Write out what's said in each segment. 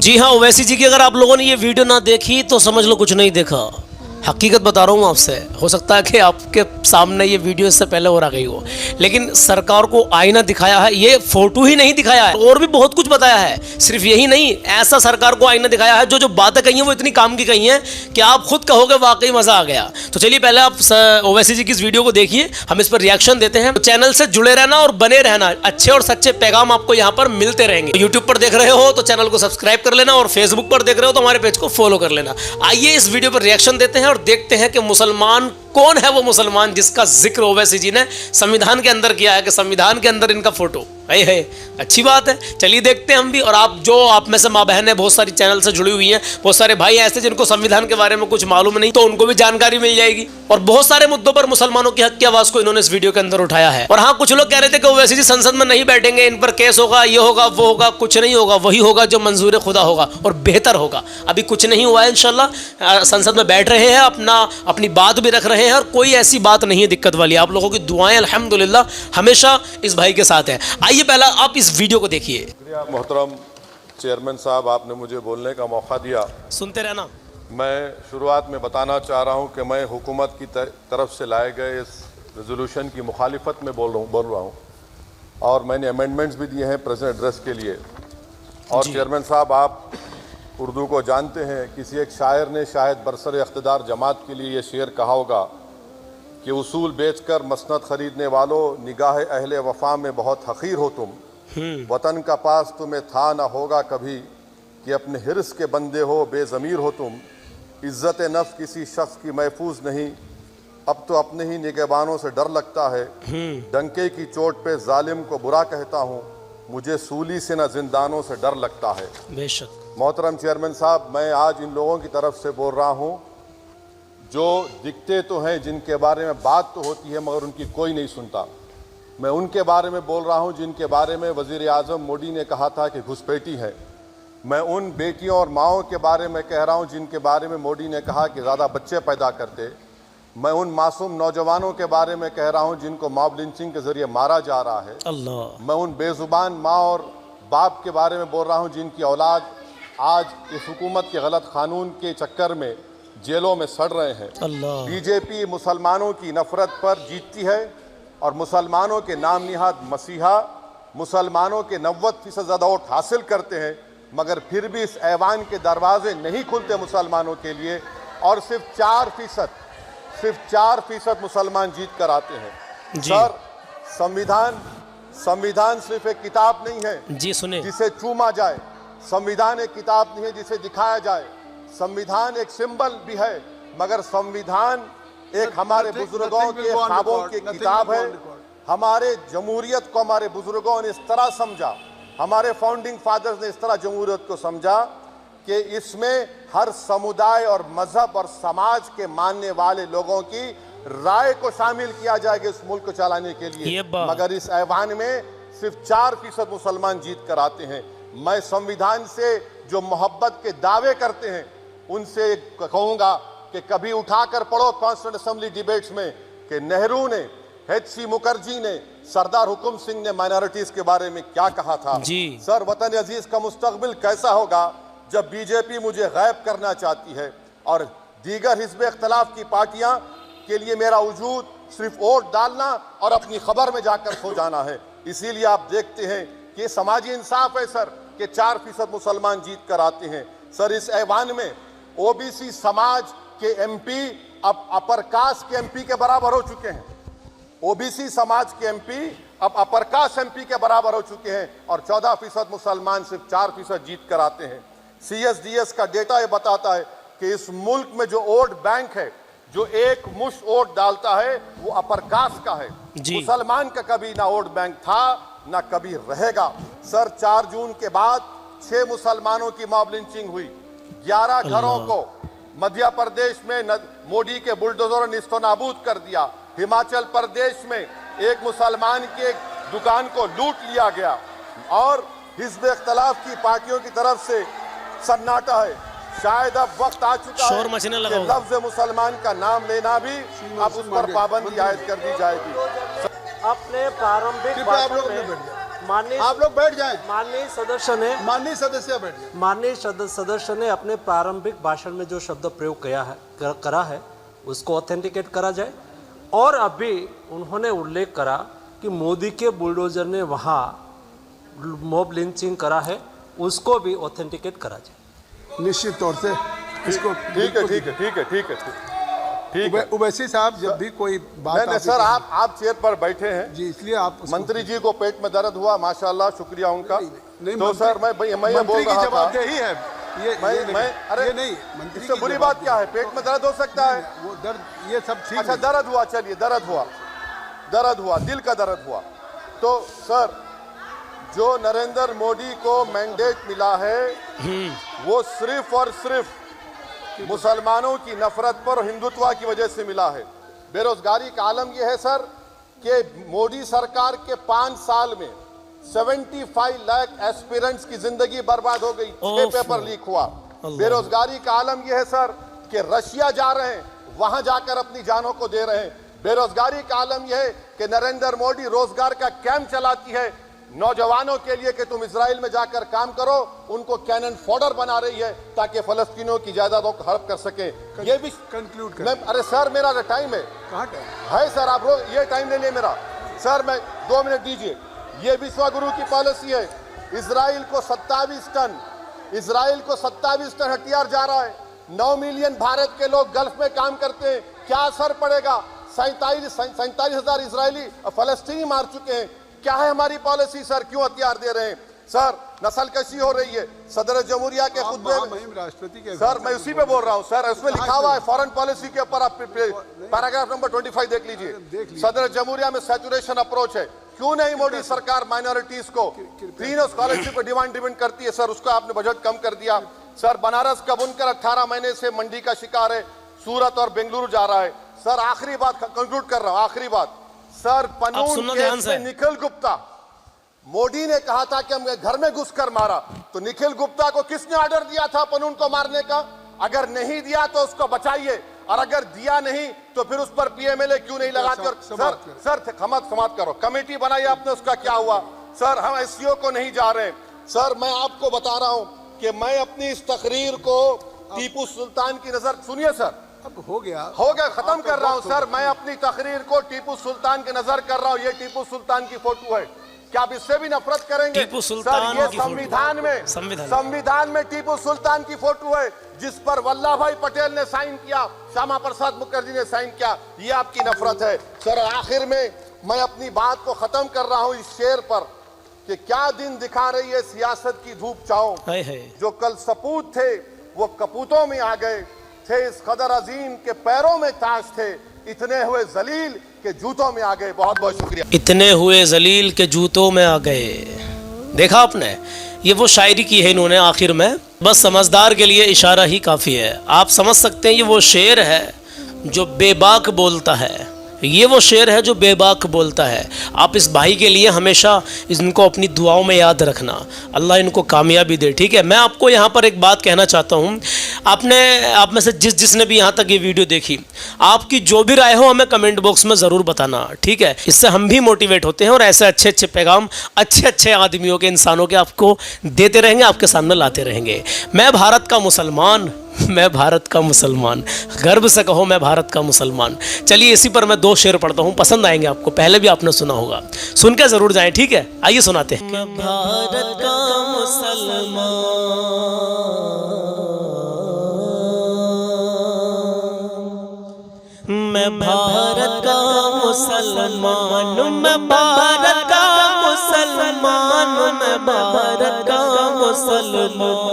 जी हाँ, ओवैसी जी की अगर आप लोगों ने ये वीडियो ना देखी तो समझ लो कुछ नहीं देखा। हकीकत बता रहा हूँ आपसे, हो सकता है कि आपके सामने ये वीडियो इससे पहले और आ गई हो, लेकिन सरकार को आईना दिखाया है, ये फोटो ही नहीं दिखाया है, और भी बहुत कुछ बताया है। सिर्फ यही नहीं, ऐसा सरकार को आईना दिखाया है जो बातें कही हैं वो इतनी काम की कही हैं कि आप खुद कहोगे वाकई मजा आ गया। तो चलिए पहले आप ओवैसी जी की इस वीडियो को देखिए, हम इस पर रिएक्शन देते हैं। तो चैनल से जुड़े रहना और बने रहना, अच्छे और सच्चे पैगाम आपको यहाँ पर मिलते रहेंगे। यूट्यूब पर देख रहे हो तो चैनल को सब्सक्राइब कर लेना, और फेसबुक पर देख रहे हो तो हमारे पेज को फॉलो कर लेना। आइए इस वीडियो पर रिएक्शन देते हैं और देखते हैं कि मुसलमान कौन है, वो मुसलमान जिसका जिक्र ओवैसी जी ने संविधान के अंदर किया है, कि संविधान के अंदर इनका फोटो है। अच्छी बात है, चलिए देखते हैं हम भी। और आप में से माँ बहन है, बहुत सारी चैनल से जुड़ी हुई हैं, बहुत सारे भाई ऐसे जिनको संविधान के बारे में कुछ मालूम नहीं, तो उनको भी जानकारी मिल जाएगी। और बहुत सारे मुद्दों पर मुसलमानों की हक की आवाज को इन्होंने इस वीडियो के अंदर उठाया है। और हाँ, कुछ लोग कह रहे थे कि ओवैसी जी संसद में नहीं बैठेंगे, इन पर केस होगा, ये होगा, वो होगा। कुछ नहीं होगा, वही होगा जो मंजूर खुदा होगा और बेहतर होगा। अभी कुछ नहीं हुआ है, इंशाल्लाह संसद में बैठ रहे हैं, अपनी बात भी रख रहे हैं, और कोई ऐसी बात नहीं है दिक्कत वाली। आप लोगों की दुआएं अल्हम्दुलिल्लाह हमेशा इस भाई के साथ हैं। आइए पहला आप इस वीडियो को देखिए। शुक्रिया मोहतरम चेयरमैन साहब, आपने मुझे बोलने का मौका दिया। सुनते रहना। मैं शुरुआत में बताना चाह रहा हूं कि मैं हुकूमत की तरफ से लाए गए इस रेजोल्यूशन की मुखालिफत में बोल रहा हूं, और मैंने अमेंडमेंट्स भी दिए हैं प्रेजेंट एड्रेस के लिए। और चेयरमैन साहब, आप उर्दू को जानते हैं, किसी एक शायर ने शायद बरसर इख्तिदार जमात के लिए ये शेर कहा होगा कि उसूल बेचकर मसनद खरीदने वालों, निगाह अहले वफा में बहुत हकीर हो तुम। वतन का पास तुम्हें था ना होगा कभी, कि अपने हिर्स के बंदे हो, बेज़मीर हो तुम। इज़्ज़त नफ्स किसी शख्स की महफूज नहीं, अब तो अपने ही निगहबानों से डर लगता है। डंके की चोट पे जालिम को बुरा कहता हूँ, मुझे सूली से न जिंदानों से डर लगता है। बेशक मोहतरम चेयरमैन साहब, मैं आज इन लोगों की तरफ से बोल रहा हूँ जो दिखते तो हैं, जिनके बारे में बात तो होती है मगर उनकी कोई नहीं सुनता। मैं उनके बारे में बोल रहा हूं जिनके बारे में वज़ीर आज़म मोदी ने कहा था कि घुसपैठी है। मैं उन बेटियों और माओं के बारे में कह रहा हूं जिनके बारे में मोदी ने कहा कि ज़्यादा बच्चे पैदा करते। मैं उन मासूम नौजवानों के बारे में कह रहा हूं जिनको मॉब लिंचिंग के ज़रिए मारा जा रहा है। अल्लाह। मैं उन बेज़ुबान माँ और बाप के बारे में बोल रहा हूँ जिनकी औलाद आज इस हुकूमत के गलत कानून के चक्कर में जेलों में सड़ रहे हैं। बीजेपी मुसलमानों की नफरत पर जीतती है, और मुसलमानों के नाम निहाद मसीहा मुसलमानों के 90% ज़्यादा वोट हासिल करते हैं, मगर फिर भी इस ऐवान के दरवाजे नहीं खुलते मुसलमानों के लिए, और सिर्फ 4% मुसलमान जीत कर आते हैं। सर, संविधान सिर्फ एक किताब नहीं है जी, सुने, जिसे चूमा जाए। संविधान एक किताब नहीं है जिसे दिखाया जाए। संविधान एक सिंबल भी है, मगर संविधान एक हमारे बुजुर्गों के ख्वाबों की किताब है। हमारे जमहूरियत को हमारे बुजुर्गों ने इस तरह समझा, हमारे फाउंडिंग फादर्स ने इस तरह जमहूरियत को समझा कि इसमें हर समुदाय और मजहब और समाज के मानने वाले लोगों की राय को शामिल किया जाएगा इस मुल्क को चलाने के लिए। मगर इस ऐवान में सिर्फ 4% मुसलमान जीत कर आते हैं। मैं संविधान से जो मोहब्बत के दावे करते हैं उनसे कहूंगा कि कभी उठाकर पढ़ो कॉन्स्टिट्यूंट असेंबली डिबेट्स में कि नेहरू ने, HC मुखर्जी ने, सरदार हुकुम सिंह ने माइनॉरिटीज के बारे में क्या कहा था। सर, वतन अजीज का मुस्तकबिल कैसा होगा जब बीजेपी मुझे गायब करना चाहती है, और दीगर हिज़्ब इख्तिलाफ की पार्टियां के लिए मेरा वजूद सिर्फ वोट डालना और अपनी खबर में जाकर सो जाना है। इसीलिए आप देखते हैं कि समाजी इंसाफ है सर कि 4% मुसलमान जीत कर आते हैं। सर, इस ऐवान में OBC समाज के MP अब अपर कास्ट के MP के बराबर हो चुके हैं। OBC समाज के MP अब अपर कास्ट MP के बराबर हो चुके हैं, और 14% मुसलमान सिर्फ 4% जीत कर आते हैं। CSDS का डेटा ये बताता है कि इस मुल्क में जो वोट बैंक है, जो एक मुश्त वोट डालता है, वो अपर कास्ट का है। मुसलमान का कभी ना वोट बैंक था ना कभी रहेगा। सर, 4 जून के बाद 6 मुसलमानों की मॉब लिंचिंग हुई। 11 घरों को मध्य प्रदेश में मोदी के बुलडोजर ने निस्तो नाबूद कर दिया। हिमाचल प्रदेश में एक मुसलमान की एक दुकान को लूट लिया गया, और हिज़्ब इख्तिलाफ की पार्टियों की तरफ से सन्नाटा है। शायद अब वक्त आ चुका है कि लफ्ज़ मुसलमान का नाम लेना भी अब उस पर पाबंदी आयद कर दी जाएगी। अपने प्रारंभिक भाषण में माननीय आप लोग बैठ जाएं। माननीय सदस्य ने माननीय सदस्य बैठ जाएं। माननीय सदस्य ने अपने प्रारंभिक भाषण में जो शब्द प्रयोग करा है उसको ऑथेंटिकेट करा जाए। और अभी उन्होंने उल्लेख करा कि मोदी के बुलडोजर ने वहाँ मॉब लिंचिंग करा है, उसको भी ऑथेंटिकेट करा जाए। निश्चित तौर से इसको ठीक है, ठीक है, ठीक है, ठीक है, ठीक है। उवैसी साहब जब भी कोई बात नहीं सर, आप चेयर पर बैठे हैं जी, इसलिए आप मंत्री जी को पेट में दर्द हुआ, माशाल्लाह, शुक्रिया उनका। नहीं, तो सर मैं ये बोल रहा था, जवाबदेही है मैं अरे ये नहीं, मंत्री इससे की बुरी बात क्या है? पेट में दर्द हो सकता है। वो दर्द ये सब ठीक अच्छा, नहीं। दर्द हुआ, चलिए दर्द हुआ, दिल का दर्द हुआ। तो सर, जो नरेंद्र मोदी को मैंडेट मिला है वो सिर्फ और सिर्फ मुसलमानों की नफरत पर और हिंदुत्व की वजह से मिला है। बेरोजगारी का आलम यह है सर कि मोदी सरकार के 5 साल में 75 लाख एस्पिरेंट्स की जिंदगी बर्बाद हो गई। 6 पेपर लीक हुआ। बेरोजगारी का आलम यह है सर कि रशिया जा रहे हैं, वहां जाकर अपनी जानों को दे रहे हैं। बेरोजगारी का आलम यह है कि नरेंद्र मोदी रोजगार का कैंप चलाती है नौजवानों के लिए कि तुम इजराइल में जाकर काम करो, उनको कैनन फॉडर बना रही है ताकि फलस्तीनियों की जायदादों को हड़प कर सके। ये भी कंक्लूड कर। अरे सर, मेरा टाइम है। कहाँ टाइम है सर? आप ये टाइम ले लिए मेरा। सर मैं 2 मिनट दीजिए। ये विश्वगुरु की पॉलिसी है। इजराइल को 27 टन हथियार जा रहा है। 9 मिलियन भारत के लोग गल्फ में काम करते हैं। क्या असर पड़ेगा? 47,000 इजरायली फलस्तीनी मार चुके हैं। क्या है हमारी पॉलिसी सर? क्यों हथियार दे रहे हैं सर? नस्लकशी हो रही है। सदर जमहूरिया के खुतबे में राष्ट्रपति के सर, मैं उसी पे बोल रहा हूं सर, उसमें लिखा हुआ है फॉरेन पॉलिसी के ऊपर। आप पैराग्राफ नंबर 25 देख लीजिए। सदर जमहूरिया में सैचुरेशन अप्रोच है। क्यों नहीं मोदी सरकार माइनॉरिटीज को फ्री स्कॉलरशिप डिमांड करती है सर? उसको आपने बजट कम कर दिया। सर, बनारस का बुनकर 18 महीने से मंडी का शिकार है। सूरत और बेंगलुरु जा रहा है। सर आखिरी बात कंक्लूड कर रहा हूं, आखिरी बात सर, पनून केस में निखिल गुप्ता, मोदी ने कहा था कि हम घर में घुसकर मारा, तो निखिल गुप्ता को किसने ऑर्डर दिया था पनून को मारने का? अगर नहीं दिया तो उसको बचाइए, और अगर दिया नहीं तो फिर उस पर पीएमएलए क्यों नहीं लगाते? सर समाप्त करो। कमेटी बनाई आपने, उसका क्या हुआ? सर हम एससीओ को नहीं जा रहे। सर मैं आपको बता रहा हूं कि मैं अपनी इस तकरीर को टीपू सुल्तान की नजर, सुनिए सर, अब हो गया, खत्म कर रहा हूं सर। मैं अपनी तकरीर को टीपू सुल्तान की नजर कर रहा हूं। ये टीपू सुल्तान की फोटो है। क्या आप इससे भी नफरत करेंगे? टीपू सुल्तान सर, ये की संविधान में टीपू सुल्तान की फोटो है, जिस पर वल्लभ भाई पटेल ने साइन किया, श्यामा प्रसाद मुखर्जी ने साइन किया। ये आपकी नफरत है सर। आखिर में मैं अपनी बात को खत्म कर रहा हूं इस शेर पर कि क्या दिन दिखा रही है सियासत की धूप छांव। जो कल सपूत थे वो कपूतों में आ गए थे, इस कदर अजीम के पैरों में ताज थे, इतने हुए जलील के जूतों में आ गए। बहुत बहुत शुक्रिया। इतने हुए जलील के जूतों में आ गए। देखा आपने, ये वो शायरी की है इन्होंने आखिर में। बस समझदार के लिए इशारा ही काफ़ी है। आप समझ सकते हैं ये वो शेर है जो बेबाक बोलता है। ये वो शेर है जो बेबाक बोलता है। आप इस भाई के लिए हमेशा इनको अपनी दुआओं में याद रखना। अल्लाह इनको कामयाबी दे। ठीक है, मैं आपको यहाँ पर एक बात कहना चाहता हूँ। आप में से जिसने भी यहाँ तक ये वीडियो देखी, आपकी जो भी राय हो हमें कमेंट बॉक्स में ज़रूर बताना। ठीक है, इससे हम भी मोटिवेट होते हैं और ऐसे अच्छे अच्छे पैगाम अच्छे आदमियों के, इंसानों के आपको देते रहेंगे, आपके सामने लाते रहेंगे। मैं भारत का मुसलमान, गर्व से कहो मैं भारत का मुसलमान। चलिए इसी पर मैं 2 शेर पढ़ता हूँ, पसंद आएंगे आपको। पहले भी आपने सुना होगा, सुन के जरूर जाएं। ठीक है, आइए सुनाते हैं। मैं भारत का मुसलमान, मैं भारत का मुसलमान, मैं भारत का मुसलमान, मैं भारत का मुसलमान।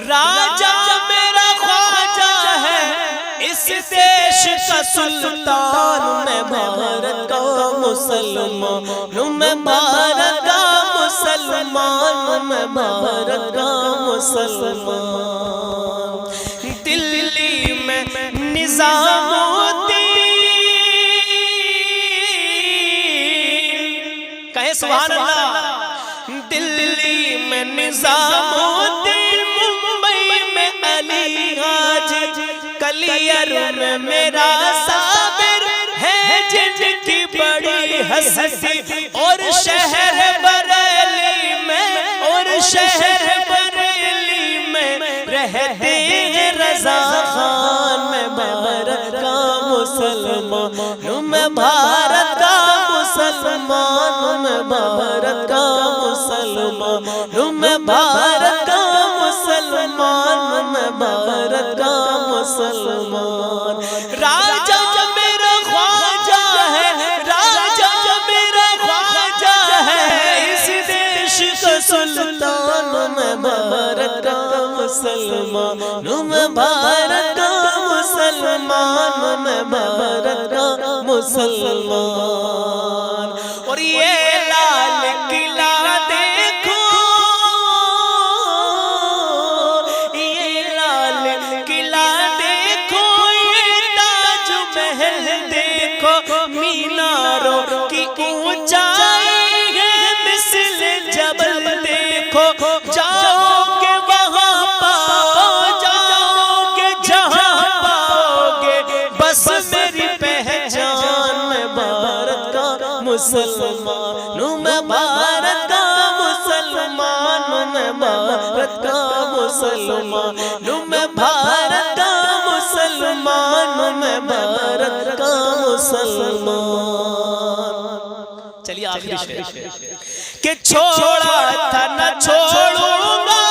राजा मेरा ख्वाजा है इस देश का सुल्तान, मैं भारत का मुसलमान, मैं भारत का मुसलमान, मैं भारत का मुसलमान। दिल्ली में निजामुद्दीन, कहे सुभान अल्लाह। दिल्ली में निजामुद्दीन, कलियर में मेरा साबिर है जिनकी बड़ी हस्ती, और शहर कहते हैं रजा खान, मैं भारत का मुसलमान हूँ, मैं भारत का मुसलमान हूँ, मैं भारत का मुसलमान हूँ, मैं भारत का मुसलमान हूँ, मैं भारत का मुसलमान। राजा मेरा ख्वाजा है, राजा मेरा ख्वाजा है, इस देश का सुल्तान हूँ, मैं भारत का मुसलमान हूँ, मैं भारत का मुसलमान हूँ, मैं भारत का मुसलमान। और ये लाल किला देखो, ये लाल किला देखो, ये ताज महल देखो, मीनारों की ऊंचाई है मिसल जबल देखो, जाओगे वहां पाओ, जाओगे जहां पाओगे बस मेरी पहचान। मैं भारत का मुसलमान हूँ, मैं भारत का मुसलमान हूँ, मैं भारत का मुसलमान हूँ, मैं भारत का मुसलमान हूँ, मैं भारत का मुसलमान। चलिए आखिरी शेर कि छोड़ा था न छोड़ूंगा,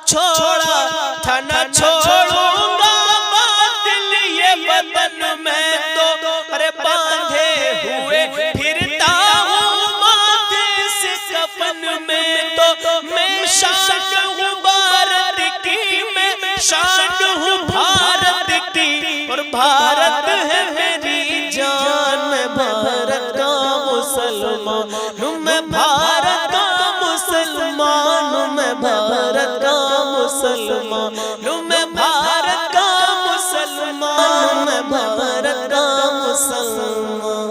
छोड़ा था न छोड़ूंगा, बातिल ये वतन में तो अरे बांधे हुए फिरता हूँ, माथे से कफन में तो मैं शान हूँ भारत की, मैं शान हूँ भारत की, और भारत है मेरी जान। मैं भारत का मुसलमान हूँ, मैं भारत का मुसलमान हूँ, मैं भारत का मुसलमान हूँ, मैं भारत का मुसलमान हूँ, मैं भारत का मुसलमान।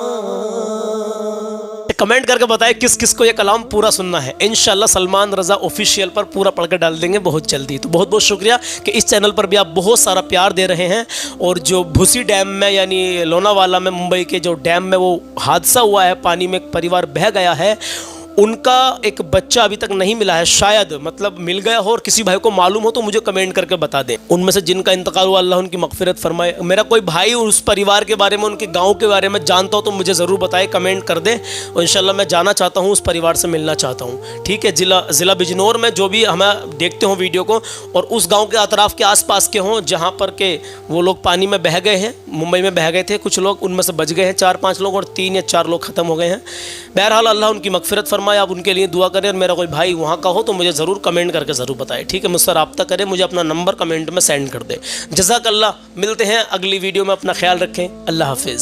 कमेंट करके बताएं किस किस को ये कलाम पूरा सुनना है। इंशाल्लाह सलमान रज़ा ऑफिशियल पर पूरा पढ़ कर डाल देंगे बहुत जल्दी। तो बहुत बहुत शुक्रिया कि इस चैनल पर भी आप बहुत सारा प्यार दे रहे हैं। और जो भूसी डैम में यानी लोनावाला में मुंबई के जो डैम में वो हादसा हुआ है, पानी में एक परिवार बह गया है, उनका एक बच्चा अभी तक नहीं मिला है, शायद मतलब मिल गया हो और किसी भाई को मालूम हो तो मुझे कमेंट करके बता दें। उनमें से जिनका इंतकाल हुआ अल्लाह उनकी मगफिरत फरमाए। मेरा कोई भाई उस परिवार के बारे में, उनके गांव के बारे में जानता हो तो मुझे ज़रूर बताए, कमेंट कर दें। और इंशाल्लाह मैं जाना चाहता हूँ, उस परिवार से मिलना चाहता हूँ। ठीक है, ज़िला बिजनौर में जो भी हमें देखते हो वीडियो को और उस गाँव के अतराफ़ के आसपास के हों जहाँ पर के वो लोग पानी में बह गए हैं, मुंबई में बह गए थे कुछ लोग, उनमें से बच गए हैं 4-5 लोग और 3 या 4 लोग ख़त्म हो गए हैं। बहरहाल अल्लाह उनकी मगफिरत फरमाए, आप उनके लिए दुआ करें। और मेरा कोई भाई वहाँ का हो तो मुझे ज़रूर कमेंट करके ज़रूर बताएं। ठीक है, मुझसे रब्ता करें, मुझे अपना नंबर कमेंट में सेंड कर दें। जज़ाकल्लाह, मिलते हैं अगली वीडियो में, अपना ख्याल रखें, अल्लाह हाफिज़।